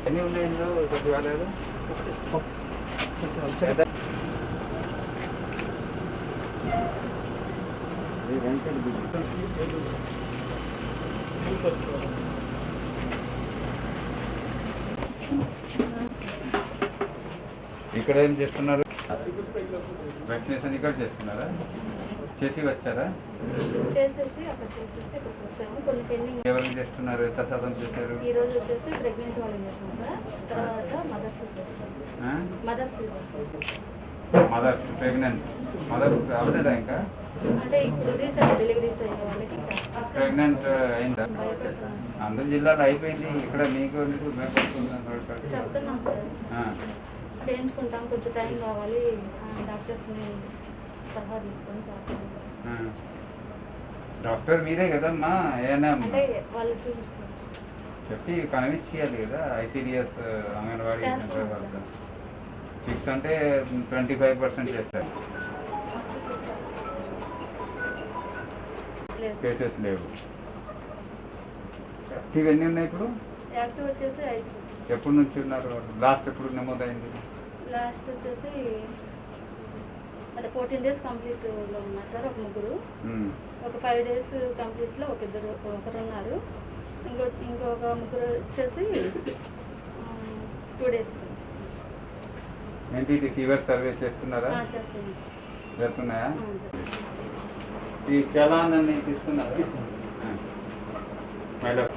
ఎన్ని ఉన్నాయి ఇందులో కొద్ది కాలేదు ఇక్కడ ఏం చేస్తున్నారు? వ్యాక్సినేషన్ ఇక్కడ చేస్తున్నారా? చేసి వచ్చారా? ఎవరికి చేస్తున్నారు? ఎంత శాతం చేశారు? మదర్స్ ప్రెగ్నెంట్ మదర్స్ అవలేదా ఇంకా? ప్రెగ్నెంట్ అయిందా? అందరి జిల్లాలో అయిపోయింది. ఇక్కడ మీకు చేయించుకుంటాం, కొంచెం టైం కావాలి, డాక్టర్స్ని సలహా తీసుకొని చేస్తాం. డాక్టర్ మీరే కదమ్మా, ఏమైనా అంటే వాళ్ళు చూపించుకుంటాం చెప్పి కన్విన్స్ చేయాలి కదా. ఐసీడిఎస్ అంగన్వాడీ సెంటర్ వాళ్ళతో 6 అంటే 25% చేస్తారు. కేసెస్ లేవు. యాక్టివ్ ఎన్ని ఉన్నాయి ఇప్పుడు? యాక్టివ్ వచ్చేసి 5. ఎప్పటి నుంచి ఉన్నారు? లాస్ట్ ఎప్పుడు నమోదైంది? లాస్ట్ వచ్చేసి అంటే 14 days కంప్లీట్లో ఉన్నారు సార్, ఒక 3. ఒక 5 days కంప్లీట్లో ఒకరు ఉన్నారు. ఇంకొక 3 వచ్చేసి 2 days. ఏంటి ఫీవర్ సర్వే చేస్తున్నారా? చేస్తున్నాయా? ఈ చలాన్ని తీసుకున్నారా? మేడం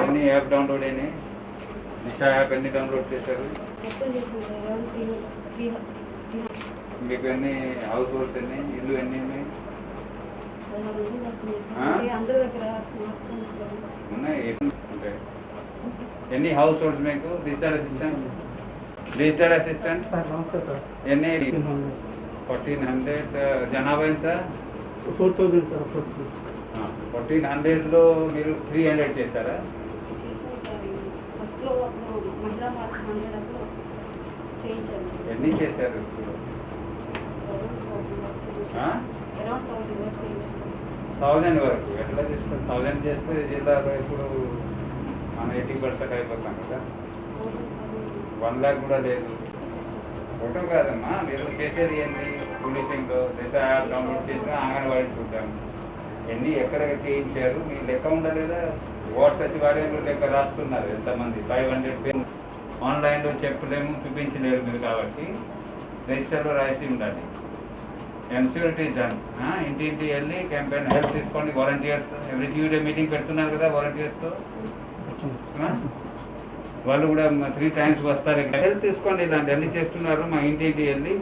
ఎన్ని యాప్ డౌన్లోడ్ అయినాయి? దిశ యాప్ ఎన్ని డౌన్లోడ్ చేశారు? మీకు ఎన్ని హౌస్ హోల్డ్స్ ఎన్ని, ఇల్లు ఎన్ని ఉన్నాయి? ఉన్నాయి. ఎన్ని హౌస్ హోల్డ్స్ మీకు? డిజిటల్ అసిస్టెంట్ నమస్తే సార్. ఎన్ని? 1400. జనాభా ఎంత? 4000 సార్. 1400లో మీరు 300 చేశారా? ఎన్ని చేశారు ఇప్పుడు? 1000 వరకు. ఎట్లా చేస్తారు? 1000 చేస్తే జిల్లాలో ఇప్పుడు మనం 80% అయిపోతాం కదా. 1 lakh కూడా లేదు. ఫోటో కాదమ్మా, మీరు చేసేది ఏంటి? పోలీసింగ్ దిశ యాప్ డౌన్లోడ్ చేసినా అంగన్వాడీ చూద్దాం. ఎన్ని ఎక్కడ చేయించారు మీ లెక్క ఉండలేదా? ఓట్ సచివాలయంలో లెక్క రాస్తున్నారు ఎంతమంది. 500 ఆన్లైన్లో చెప్పలేము, చూపించలేరు మీరు కాబట్టి రిజిస్టర్లో రాసి ఉండాలి. ఎన్సూరిటీ డన్. ఇంటింటి వెళ్ళి క్యాంపెయిన్ హెల్ప్ తీసుకోండి. వాలంటీర్స్ ఎవ్రీ ట్యూస్డే మీటింగ్ పెడుతున్నారు కదా వాలంటీర్స్తో. వాళ్ళు కూడా 3 times వస్తారు. హెల్ప్ తీసుకోండి. ఇలాంటి అన్ని చేస్తున్నారు. మా ఇంటింటి వెళ్ళి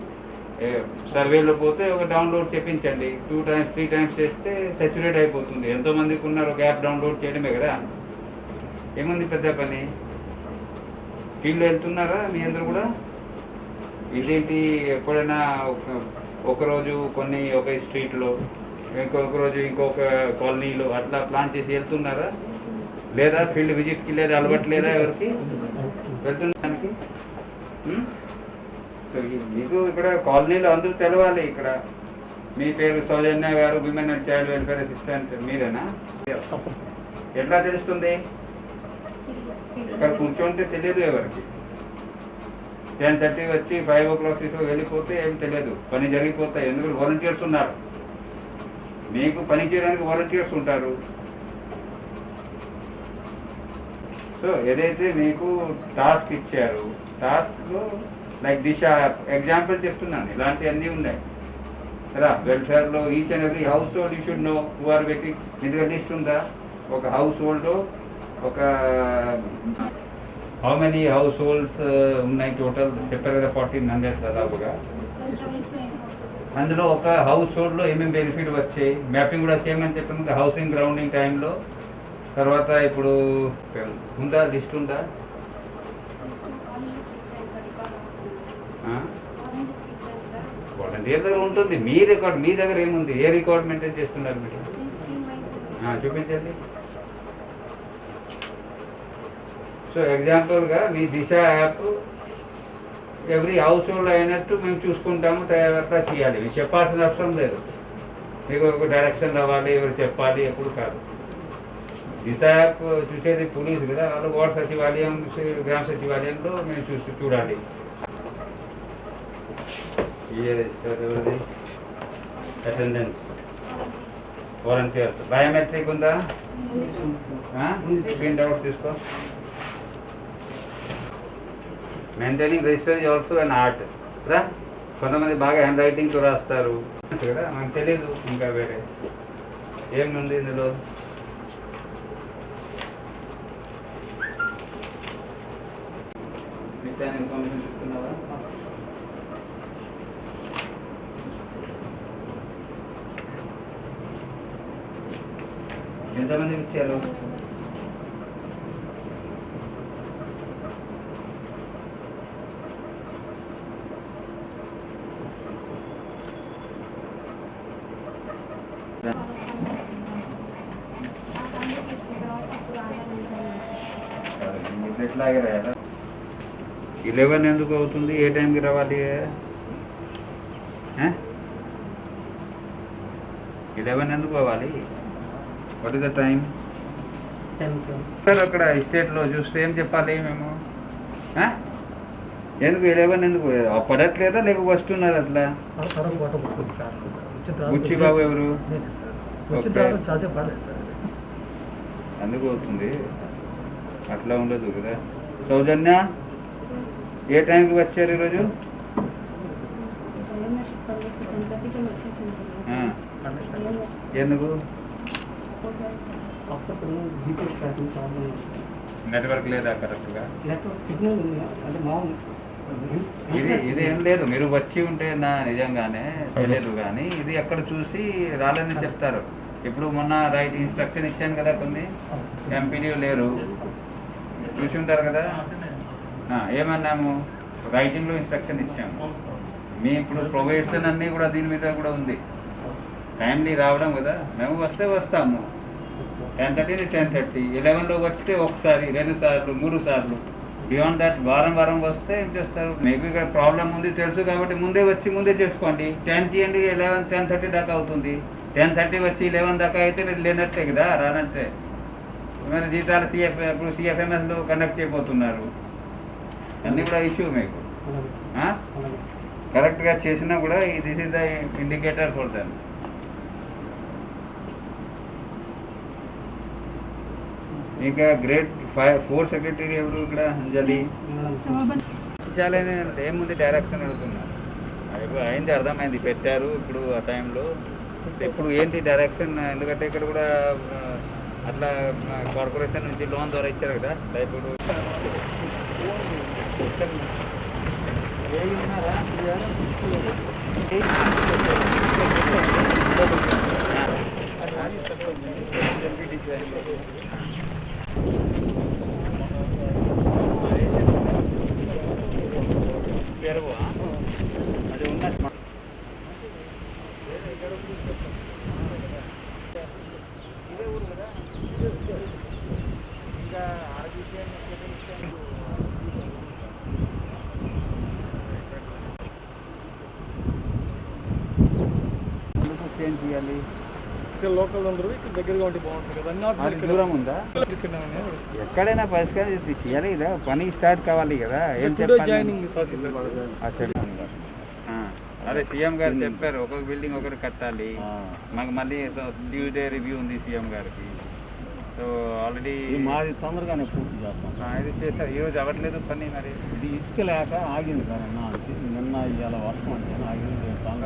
సర్వేలో పోతే ఒక డౌన్లోడ్ చేయించండి. 2 times 3 times చేస్తే సాచురేట్ అయిపోతుంది. ఎంతోమందికి ఉన్నారు, ఒక యాప్ డౌన్లోడ్ చేయడమే కదా. ఏముంది పెద్ద పని? ఫీల్డ్ వెళ్తున్నారా మీ అందరూ కూడా? ఇదేంటి ఎప్పుడైనా ఒకరోజు ఒక స్ట్రీట్లో, ఇంకొక రోజు ఇంకొక కాలనీలో అట్లా ప్లాన్ చేసి వెళ్తున్నారా? లేదా ఫీల్డ్ విజిట్కి లేదా అలవాటు లేదా ఎవరికి వెళ్తున్నానికి? మీకు ఇక్కడ కాలనీలో అందరూ తెలవాలి. ఇక్కడ మీ పేరు సౌజన్య గారు, women and child welfare assistant మీరేనా? ఎట్లా తెలుస్తుంది? ఇక్కడ కూర్చోంటే తెలియదు ఎవరికి. 10:30 వచ్చి 5 o'clock వెళ్ళిపోతే ఏం తెలియదు, పని జరిగిపోతాయి. ఎందుకంటే వాలంటీర్స్ ఉన్నారు. మీకు పని చేయడానికి వాలంటీర్స్ ఉంటారు. సో ఏదైతే మీకు టాస్క్ ఇచ్చారు, టాస్క్లో లైక్ దిశ ఎగ్జాంపుల్ చెప్తున్నాను, ఇలాంటివన్నీ ఉన్నాయి కదా. వెల్ఫేర్లో each and every household you should know who are waiting. ఎందుకంటే లిస్ట్ ఉందా? ఒక హౌస్ హోల్డ్ ఒక హౌ మెనీ హౌస్ హోల్డ్స్ ఉన్నాయి టోటల్ చెప్పారు కదా, 1400 దాదాపుగా. అందులో ఒక హౌస్ హోల్డ్లో ఏమేమి బెనిఫిట్ వచ్చాయి మ్యాపింగ్ కూడా చేయమని చెప్పిన హౌసింగ్ గ్రౌండింగ్ టైంలో. తర్వాత ఇప్పుడు ఉందా లిస్ట్ ఉందా? వాలంటీర్ దగ్గర ఉంటుంది. మీ రికార్డ్ మీ దగ్గర ఏముంది? ఏ రికార్డ్ మెయింటైన్ చేస్తున్నారు మీరు? చూపించండి. సో ఎగ్జాంపుల్గా మీ దిశ యాప్ ఎవ్రీ హౌస్ హోల్డ్ అయినట్టు మేము చూసుకుంటాము, తయారు చేయాలి. మీకు చెప్పాల్సిన అవసరం లేదు. మీకు ఒక డైరెక్షన్ రావాలి, ఎవరు చెప్పాలి, ఎప్పుడు కాదు. దిశ యాప్ చూసేది పోలీసు కదా, వాళ్ళు వార్డ్ సచివాలయం, గ్రామ సచివాలయంలో మేము చూడాలి. అటెండెన్స్, వాలంటీర్స్, బయోమెట్రిక్ ఉందా? ప్రింట్ అవుట్ తీసుకో. Maintaining register is also an art కదా. కొంతమంది బాగా హ్యాండ్ రైటింగ్తో రాస్తారు కదా, మనకు తెలీదు. ఇంకా వేరే ఏముంది ఇందులో? ఇన్ఫర్మేషన్ చెప్తున్నావా? ఎంతమందికి ఇచ్చారు? ఎట్లాగే రాయాలా? 11 ఎందుకు అవుతుంది? ఏ టైంకి రావాలి? 11 ఎందుకు అవ్వాలి? What is the time? 10 sir అక్కడ స్టేట్లో చూస్తే ఏం చెప్పాలి మేము? ఎందుకు 11 ఎందుకు పడట్లేదా, లేక వస్తున్నారు అట్లా? బుచ్చి బాబు ఎవరు? అందుకు అవుతుంది, అట్లా ఉండదు కదా. సౌజన్య ఏ టైంకి వచ్చారు ఈరోజు? ఎందుకు? నెట్వర్క్ లేదా కరెక్ట్గా? ఇది ఏం లేదు, మీరు వచ్చి ఉంటే నా నిజంగానే తెలియదు. కానీ ఇది ఎక్కడ చూసి రాలేదని చెప్తారు. ఇప్పుడు మొన్న రైట్ ఇన్స్ట్రక్షన్ ఇచ్చాను కదా, కొన్ని ఎంపీడీ లేరు, చూసి ఉంటారు కదా. ఏమన్నాము? రైటింగ్లో ఇన్స్ట్రక్షన్ ఇచ్చాము. మీ ఇప్పుడు ప్రొవిజన్ అన్నీ కూడా దీని మీద కూడా ఉంది. టైంలీ రావడం కదా, మేము వస్తే వస్తాము 10:30 to 10:30. 11లో వస్తే ఒకసారి, 2 సార్లు, 3 సార్లు. బియాండ్ దట్ వారం వస్తే ఏం చేస్తారు? మీకు ఇక్కడ ప్రాబ్లం ఉంది తెలుసు కాబట్టి ముందే వచ్చి ముందే చేసుకోండి. 10 చేయండి, 11, 10:30 దాకా అవుతుంది. 10:30 వచ్చి 11 దాకా అయితే మీరు లేనట్టే కదా, రానంటే. మరి జీతాలు ఇప్పుడు సిఎఫ్ఎంఎస్లో కండక్ట్ చేయబోతున్నారు. అన్నీ కూడా ఇష్యూ మీకు. కరెక్ట్గా చేసినా కూడా this is the indicator for them. ఇంకా గ్రేడ్ 4 సెక్రటరీ ఎవరు ఇక్కడ? అంజలి. ఏముంది డైరెక్షన్ అడుగుతున్నారు. ఇప్పుడు అయింది, అర్థమైంది, పెట్టారు ఇప్పుడు ఆ టైంలో. ఇప్పుడు ఏంటి డైరెక్షన్? ఎందుకంటే ఇక్కడ కూడా అట్లా కార్పొరేషన్ నుంచి లోన్ ద్వారా ఇచ్చారు కదా. ఇప్పుడు అది ఉన్నది. ఇదే ఊరు కదా. ఇంకా ఏం చేయాలి? ఇక్కడ లోకల్ ఉండరు, ఇక్కడ దగ్గరగా ఉంటే బాగుంటుంది కదా. అది దూరం ఉందా? ఎక్కడైనా పరిష్కారం చేయాలి కదా, పని స్టార్ట్ కావాలి కదా. ఏం చెప్పాలి? అదే సీఎం గారు చెప్పారు, ఒక్కొక్క బిల్డింగ్ ఒకటి కట్టాలి. మాకు మళ్ళీ ట్యూస్డే రివ్యూ ఉంది సీఎం గారికి. సో ఆల్రెడీ మాది తొందరగానే పూర్తి చేస్తాం. ఇది చేస్తారు. ఈరోజు అవ్వట్లేదు పని. మరి ఇది ఇసుక లేక ఆగింది సార్. నిన్న ఇవాళ వర్షం అంటే ఆగింది.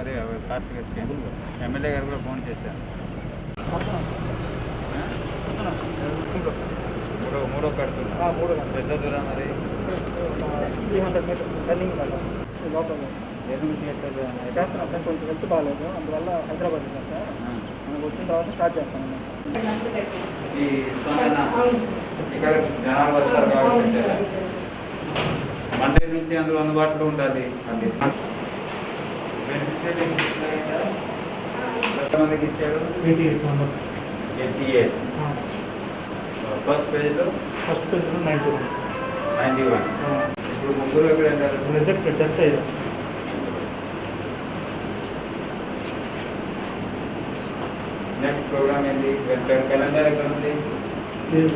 అదే ఫాస్ట్గా ఎమ్మెల్యే గారు కూడా ఫోన్ చేశారు. మూడో కడుతున్నా. పెద్ద దూరం మరి 300 మీటర్స్ రన్నింగ్ లోపల ఎందుకు చేయట్లేదు? చేస్తున్నాం సార్, కొంచెం హెల్త్ బాగాలేదు, అందువల్ల హైదరాబాద్ వెళ్ళాం సార్. మనకు వచ్చిన తర్వాత స్టార్ట్ చేస్తాం. ఈ ఇక్కడ జనాలు వస్తారు కాబట్టి మండే నుంచి అందులో అందుబాటులో ఉండాలి. అది ఎంతమందికి ఇచ్చారు? 88 మెంబర్స్. 88. ఫస్ట్ పేజ్లో 91. 91. ఇప్పుడు ముగ్గురు ఎక్కడ వెళ్ళారు? రిజెక్ట్ డెత్ అయ్యారు. నెక్స్ట్ ప్రోగ్రామ్ ఏంటి? వెల్ఫేర్ క్యాలెండర్ ఎక్కడ ఉంది?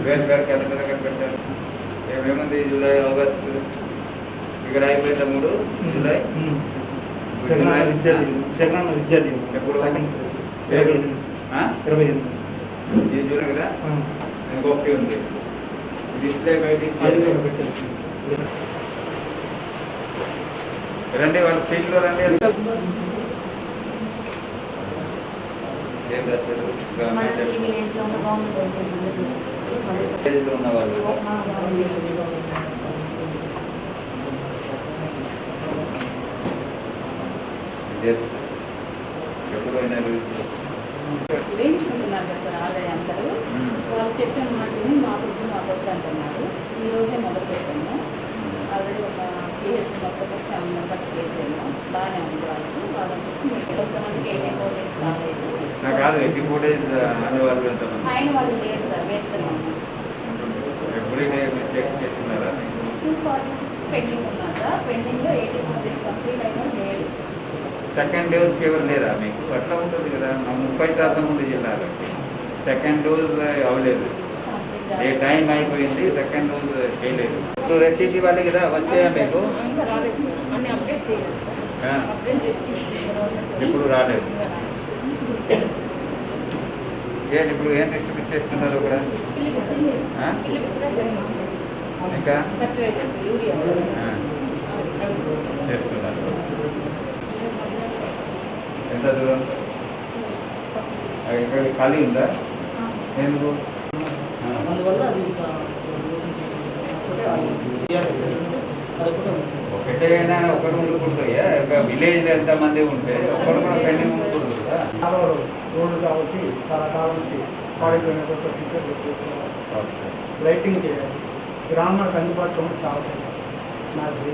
వెల్ఫేర్ క్యాలెండర్ ఎక్కడ పెట్టారు? ఏమేముంది? జూలై, ఆగస్టు ఇక్కడ అయిపోయిందా 3 జూలై? జగనన్న విద్యార్థి ఎప్పుడు? సెకండ్ ఆ? 28 ఈ జూలై కదా? ఇంకొకటి ఉంది డిస్ప్లే బయటికి రండి, వాళ్ళ ఫీల్డ్లో రండి. ఏం రాస్తారు? విలేజ్లో ఉన్న వాళ్ళు ఎప్పుడు అయినారు? వేయించుకుంటున్నారు కదా సార్ ఆల్రెడీ అందరూ. వాళ్ళు చెప్పిన మాటని మా పొద్దు అంటున్నారు. ఈ రోజే మొదలు పెట్టాము. ఆల్రెడీ ఒక కేసు మొత్తం 7 మెంబర్స్ వేసాము. బాగానే ఉంది వాళ్ళని చూసి మీకు కొంతమందికి 84 డేస్ రాలేదు. నాకు కాదు 84 డేస్ అనే వాళ్ళు ఎంతమంది? ఆయన వాళ్ళు లేదు సార్, వేస్తున్నాము. ఎవ్రీడే చెక్ చేస్తున్నారా? 246 పెండింగ్ ఉన్నారు సార్. పెండింగ్లో 84 డేస్ కంప్లీట్ అయినా లేదు. సెకండ్ డోస్ ఫీవర్ లేదా మీకు? అట్లా ఉంటుంది కదా. 30% ఉంది జిల్లాలో సెకండ్ డోస్ అవ్వలేదు. ఏ టైం అయిపోయింది, సెకండ్ డోస్ చేయలేదు. ఇప్పుడు రెసిపీ వాళ్ళే కదా వచ్చాయా మీకు? అన్ని అప్డేట్ చేయాలి సార్. అప్డేట్ చేసి ఇప్పుడు రాలేదు. ఏంటి ఇప్పుడు ఏం డిస్ట్రిబ్యూట్ చేస్తున్నారు కూడా? ఇంకా చేస్తున్నారు. ఎంత దూరం? ఇక్కడ ఖాళీ ఉందా? ఎందుకు? అందువల్ల అది ఒకటేనా ఒకటి ఉండుకుంటాయా? ఒక విలేజ్ ఎంతమంది ఉంటే ఒకటి కూడా పెండింగ్ ఉండకూడదు కదా. రోడ్డు కాబట్టి చాలా కాలం నుంచి పాడిపోయిన లైటింగ్ చేయాలి. గ్రామాలకు అందుబాటులో ఉండి సాగుతాయి. నాకు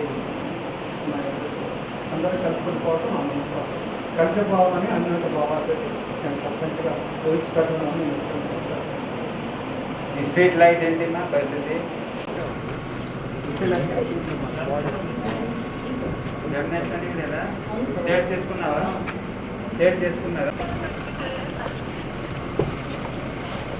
అందరూ కలుపుకుపోవటం మా మనసు కలిసి పోవాలని అన్నింటి బాబాతో నేను సర్పంచ్గా పోలీస్ ప్రజలను ఈ స్ట్రీట్ లైట్ ఏంటి నా పరిస్థితి? లేదా స్టేట్ చేసుకున్నావా? స్టేట్ చేసుకున్నారా?